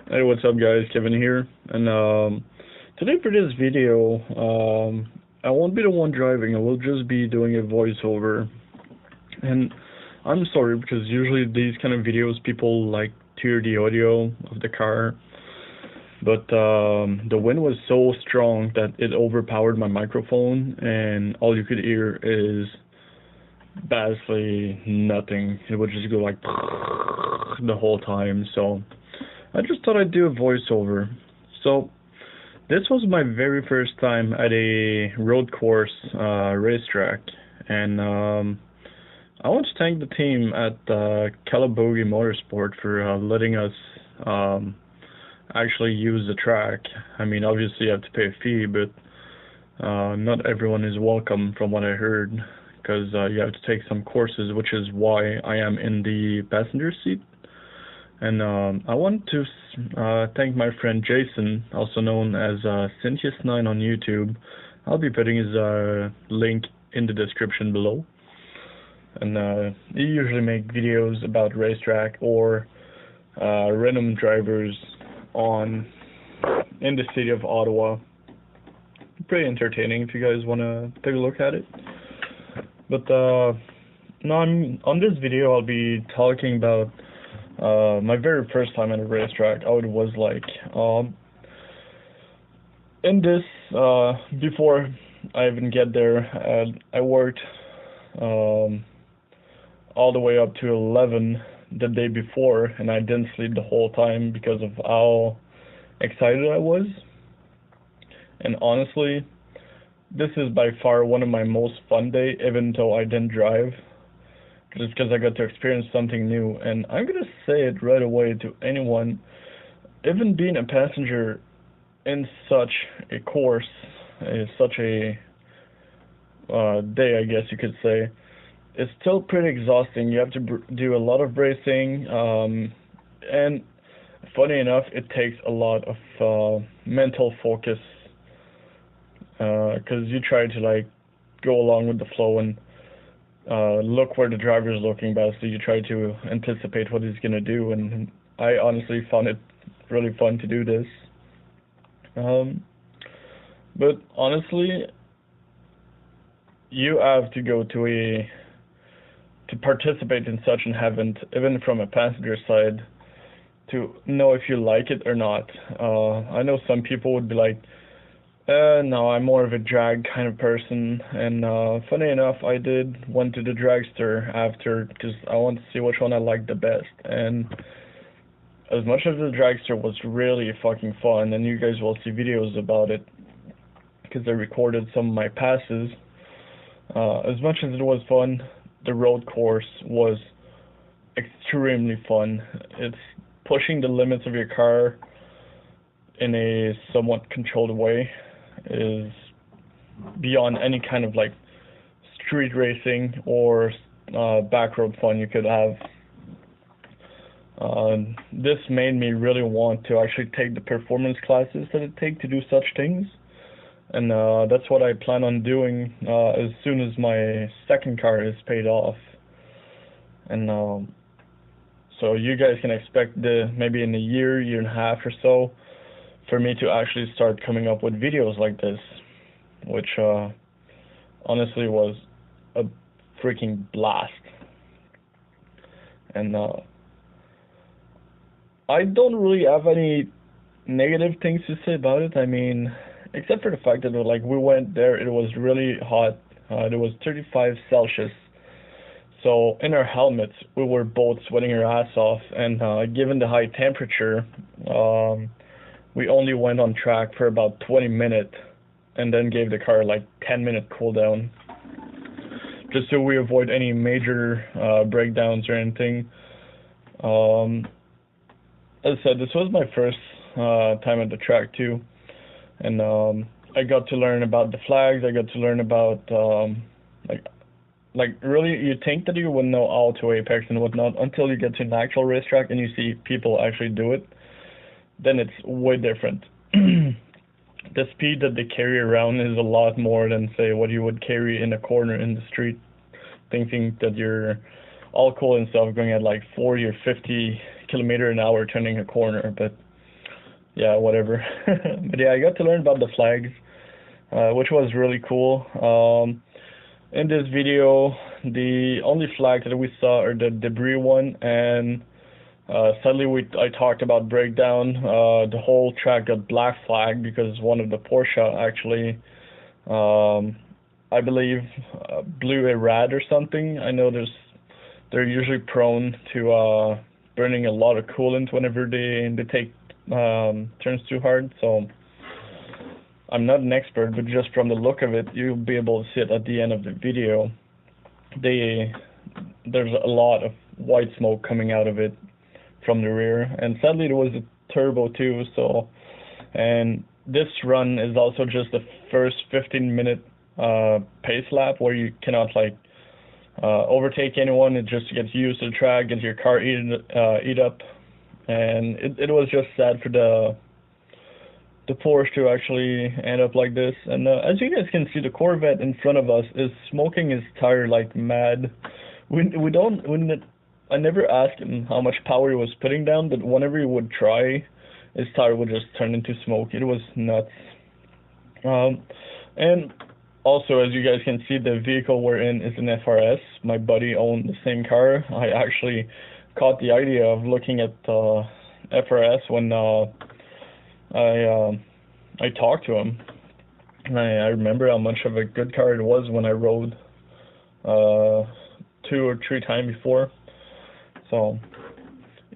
Hey, what's up guys, Kevin here, and today for this video, I won't be the one driving, I will just be doing a voiceover, and I'm sorry because usually these kind of videos people like to hear the audio of the car, but the wind was so strong that it overpowered my microphone, and all you could hear is basically nothing. It would just go like the whole time, so I just thought I'd do a voiceover. So, this was my very first time at a road course racetrack, and I want to thank the team at Calabogie Motorsport for letting us actually use the track. I mean, obviously you have to pay a fee, but not everyone is welcome from what I heard, because you have to take some courses, which is why I am in the passenger seat. And I want to thank my friend Jason, also known as Cynthius9 on YouTube. I'll be putting his link in the description below. And he usually make videos about racetrack or random drivers in the city of Ottawa. Pretty entertaining if you guys want to take a look at it. But no, on this video I'll be talking about my very first time at a racetrack, how it was like. In this, before I even get there, I worked all the way up to 11 the day before, and I didn't sleep the whole time because of how excited I was. And honestly, this is by far one of my most fun days, even though I didn't drive. Just because I got to experience something new, and I'm gonna say it right away to anyone, even being a passenger in such a course, such a day, I guess you could say, it's still pretty exhausting. You have to do a lot of bracing, and funny enough, it takes a lot of mental focus, because you try to like go along with the flow and look where the driver is looking by, so you try to anticipate what he's gonna do, and I honestly found it really fun to do this. But honestly, you have to go to participate in such an event, even from a passenger side, to know if you like it or not. I know some people would be like, no, I'm more of a drag kind of person, and funny enough, I went to the dragster after, because I wanted to see which one I liked the best, and as much as the dragster was really fucking fun, and you guys will see videos about it, because I recorded some of my passes, as much as it was fun, the road course was extremely fun. It's pushing the limits of your car in a somewhat controlled way is beyond any kind of like street racing or back road fun you could have. This made me really want to actually take the performance classes that it takes to do such things, and that's what I plan on doing as soon as my second car is paid off. And so you guys can expect maybe in a year and a half or so for me to actually start coming up with videos like this, which honestly was a freaking blast. And I don't really have any negative things to say about it. I mean, except for the fact that like we went there, it was really hot. It was 35 Celsius. So in our helmets, we were both sweating our ass off, and given the high temperature, we only went on track for about 20 minutes and then gave the car like 10-minute cool down, just so we avoid any major breakdowns or anything. As I said, this was my first time at the track too, and I got to learn about the flags. I got to learn about like really, you think that you would know auto apex and whatnot until you get to an actual racetrack and you see people actually do it. Then it's way different. The speed that they carry around is a lot more than, say, what you would carry in a corner in the street, thinking that you're all cool and stuff, going at like 40 or 50 km an hour turning a corner. But yeah, whatever. But yeah, I got to learn about the flags, which was really cool. In this video, the only flags that we saw are the debris one, and sadly I talked about breakdown. The whole track got black flagged because one of the Porsche actually, I believe, blew a rad or something. I know they're usually prone to burning a lot of coolant whenever they take turns too hard. So I'm not an expert, but just from the look of it, you'll be able to see it at the end of the video. There's a lot of white smoke coming out of it from the rear, and sadly there was a turbo too. So, and this run is also just the first 15-minute pace lap where you cannot like overtake anyone. It just gets used to the track, gets your car eat up, and it was just sad for the Porsche to actually end up like this. And as you guys can see, the Corvette in front of us is smoking his tire like mad. I never asked him how much power he was putting down, but whenever he would try, his tire would just turn into smoke. It was nuts. And also, as you guys can see, the vehicle we're in is an FRS. My buddy owned the same car. I actually caught the idea of looking at FRS when I talked to him. And I remember how much of a good car it was when I rode 2 or 3 times before. So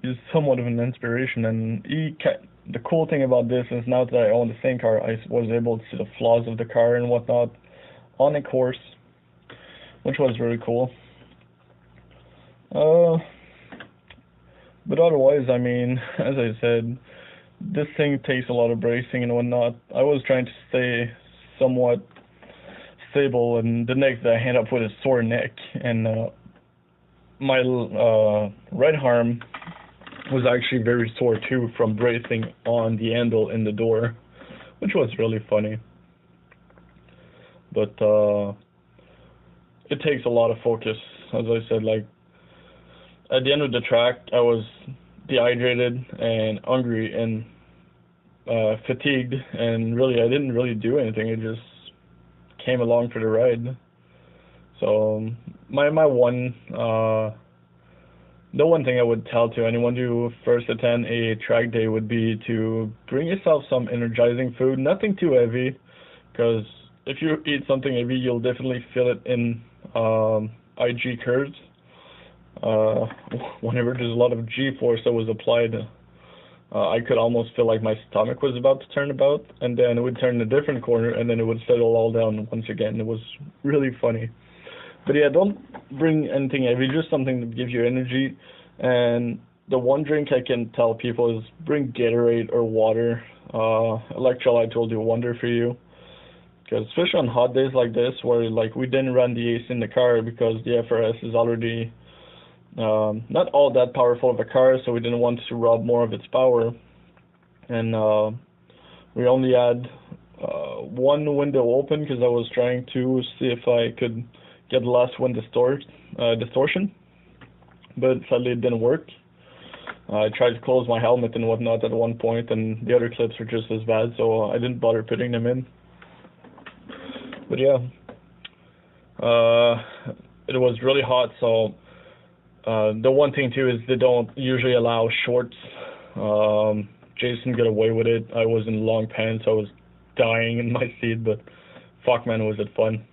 he's somewhat of an inspiration, and the cool thing about this is now that I own the same car, I was able to see the flaws of the car and whatnot on a course, which was really cool. But otherwise, I mean, as I said, this thing takes a lot of bracing and whatnot. I was trying to stay somewhat stable, and the next day I ended up with a sore neck, and my right arm was actually very sore too from bracing on the handle in the door, which was really funny. But it takes a lot of focus. As I said, like at the end of the track, I was dehydrated and hungry and fatigued, and really I didn't really do anything. I just came along for the ride. So my one the one thing I would tell to anyone who first attend a track day would be to bring yourself some energizing food, nothing too heavy, because if you eat something heavy, you'll definitely feel it in IG curves. Whenever there's a lot of G-force that was applied, I could almost feel like my stomach was about to turn about, and then it would turn a different corner, and then it would settle all down once again. It was really funny. But yeah, don't bring anything heavy, just something that gives you energy. And the one drink I can tell people is bring Gatorade or water. Electrolytes will do a wonder for you. Because especially on hot days like this, where like we didn't run the AC in the car because the FRS is already not all that powerful of a car, so we didn't want to rob more of its power. And we only had one window open because I was trying to see if I could get less wind distortion, but sadly it didn't work. I tried to close my helmet and whatnot at one point, and the other clips were just as bad, so I didn't bother putting them in. But yeah, it was really hot, so the one thing too is they don't usually allow shorts. Jason got away with it. I was in long pants, I was dying in my seat, but fuck man, was it fun.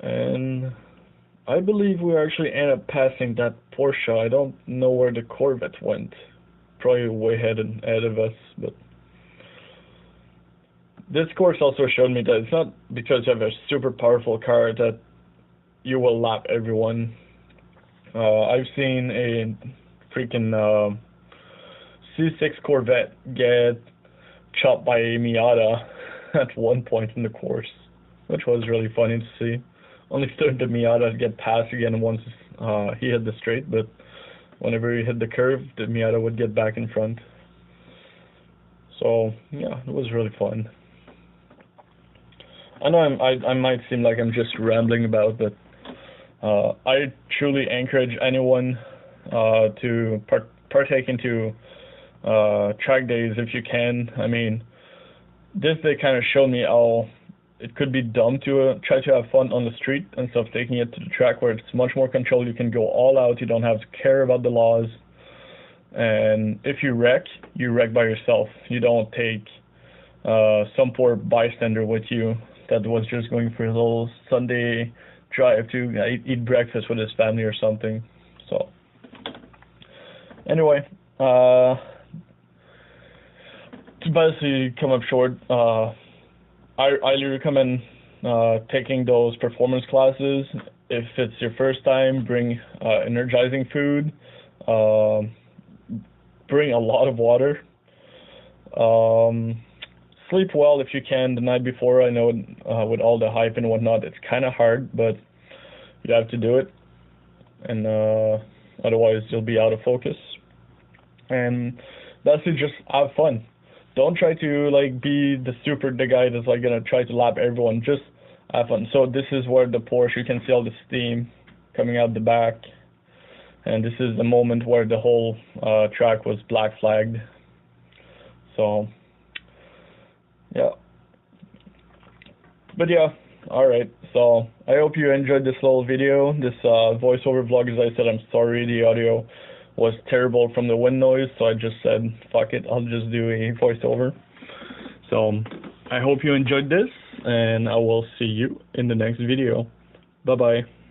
And I believe we actually ended up passing that Porsche. I don't know where the Corvette went. Probably way ahead of us, but this course also showed me that it's not because you have a super powerful car that you will lap everyone. I've seen a freaking C6 Corvette get chopped by a Miata at one point in the course, which was really funny to see. Only stood the Miata get past again once he hit the straight, but whenever he hit the curve, the Miata would get back in front. So yeah, it was really fun. I know I might seem like I'm just rambling about, but I truly encourage anyone to partake into track days if you can. I mean, this day kind of showed me how it could be dumb to try to have fun on the street instead of taking it to the track where it's much more controlled. You can go all out. You don't have to care about the laws. And if you wreck by yourself. You don't take some poor bystander with you that was just going for a little Sunday drive to eat breakfast with his family or something. So anyway, to basically come up short, I highly recommend taking those performance classes. If it's your first time, bring energizing food, bring a lot of water, sleep well if you can the night before. I know with all the hype and whatnot, it's kind of hard, but you have to do it, and otherwise you'll be out of focus. And that's it, just have fun. Don't try to like be the guy that's like gonna try to lap everyone. Just have fun. So this is where the Porsche, you can see all the steam coming out the back, and this is the moment where the whole track was black flagged. So yeah, but yeah, all right. So I hope you enjoyed this little video, this voiceover vlog. As I said, I'm sorry the audio was terrible from the wind noise, so I just said, fuck it, I'll just do a voiceover. So I hope you enjoyed this, and I will see you in the next video. Bye bye.